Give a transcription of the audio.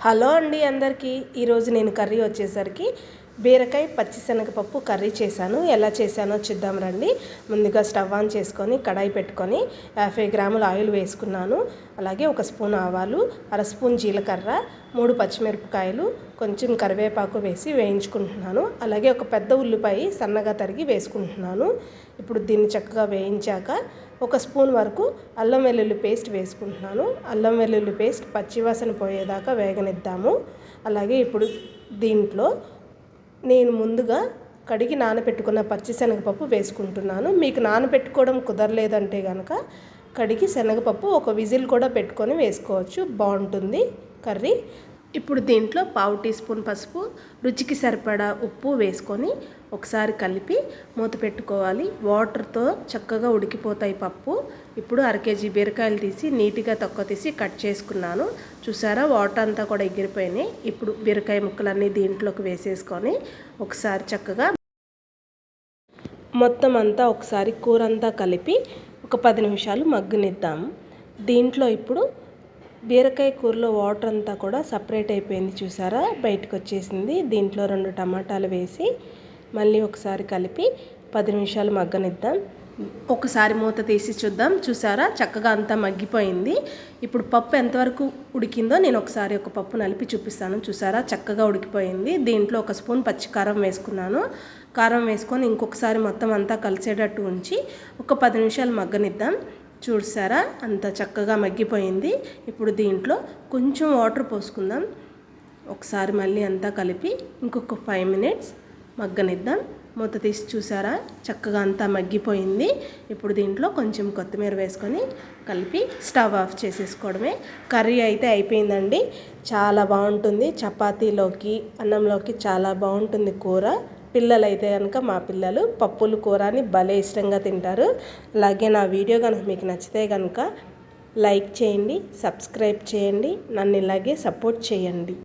Hello అండి అందరికీ ఈరోజు నేను కర్రీ వచ్చేసరికి బీరకాయ పచ్చిశనగపప్పు కర్రీ చేశాను. ఎలా చేశానో చూద్దాం రండి. ముందుగా స్టవ్ ఆన్ చేసుకొని కడాయి పెట్టుకొని 50 గ్రాముల ఆయిల్ వేసుకున్నాను. అలాగే 1 స్పూన్ ఆవాలు, అర స్పూన్ జీలకర్ర, 3 పచ్చిమిరపకాయలు, కొంచెం కరివేపాకు వేసి వేయించుకుంటున్నాను. అలాగే ఒక పెద్ద ఉల్లిపాయ సన్నగా తరిగి వేసుకుంటున్నాను. ఇప్పుడు దీన్ని చక్కగా వేయించాక 1 స్పూన్ వరకు అల్లం వెల్లుల్లి పేస్ట్ వేసుకుంటున్నాను. అల్లం వెల్లుల్లి పేస్ట్ పచ్చివాసన పోయేదాకా వేగనిద్దాము. అలాగే ఇప్పుడు దీంట్లో నేను ముందుగా కడిగి నానబెట్టుకున్న పచ్చిశనగపప్పు వేసుకుంటున్నాను. మీకు నానబెట్టుకోవడం కుదరలేదంటే కనుక కడిగి శనగపప్పు ఒక విజిల్ కూడా పెట్టుకొని వేసుకోవచ్చు, బాగుంటుంది కర్రీ. ఇప్పుడు దీంట్లో 1/2 టీ స్పూన్ పసుపు, రుచికి సరిపడా ఉప్పు వేసుకొని ఒకసారి కలిపి మూత పెట్టుకోవాలి. వాటర్తో చక్కగా ఉడికిపోతాయి పప్పు. ఇప్పుడు 1/2 కేజీ బీరకాయలు తీసి నీట్గా తొక్క తీసి కట్ చేసుకున్నాను. చూసారా, వాటర్ అంతా కూడా ఎగిరిపోయినాయి. ఇప్పుడు బీరకాయ ముక్కలన్నీ దీంట్లోకి వేసేసుకొని ఒకసారి చక్కగా మొత్తం అంతా ఒకసారి కూర అంతా కలిపి ఒక 10 నిమిషాలు మగ్గనిద్దాము. దీంట్లో ఇప్పుడు బీరకాయ కూరలో వాటర్ అంతా కూడా సపరేట్ అయిపోయింది, చూసారా, బయటకు వచ్చేసింది. దీంట్లో 2 టమాటాలు వేసి మళ్ళీ ఒకసారి కలిపి 10 నిమిషాలు మగ్గనిద్దాం. ఒకసారి మూత తీసి చూద్దాం. చూసారా, చక్కగా అంతా మగ్గిపోయింది. ఇప్పుడు పప్పు ఎంతవరకు ఉడికిందో నేను ఒకసారి ఒక పప్పు నలిపి చూపిస్తాను. చూసారా, చక్కగా ఉడికిపోయింది. దీంట్లో 1 స్పూన్ పచ్చికారం వేసుకున్నాను. కారం వేసుకొని ఇంకొకసారి మొత్తం అంతా కలిసేటట్టు ఉంచి ఒక 10 నిమిషాలు మగ్గనిద్దాం. చూసారా, అంత చక్కగా మగ్గిపోయింది. ఇప్పుడు దీంట్లో కొంచెం వాటర్ పోసుకుందాం. ఒకసారి మళ్ళీ అంతా కలిపి ఇంకొక 5 మినిట్స్ మగ్గనిద్దాం. మూత తీసి చూసారా, చక్కగా అంతా మగ్గిపోయింది. ఇప్పుడు దీంట్లో కొంచెం కొత్తిమీర వేసుకొని కలిపి స్టవ్ ఆఫ్ చేసేసుకోవడమే. కర్రీ అయితే అయిపోయిందండి. చాలా బాగుంటుంది, చపాతీలోకి అన్నంలోకి చాలా బాగుంటుంది కూర. పిల్లలైతే కనుక మా పిల్లలు పప్పులు కూరని భలే ఇష్టంగా తింటారు. అలాగే నా వీడియో కనుక మీకు నచ్చితే కనుక లైక్ చేయండి, సబ్స్క్రైబ్ చేయండి, నన్ను ఇలాగే సపోర్ట్ చేయండి.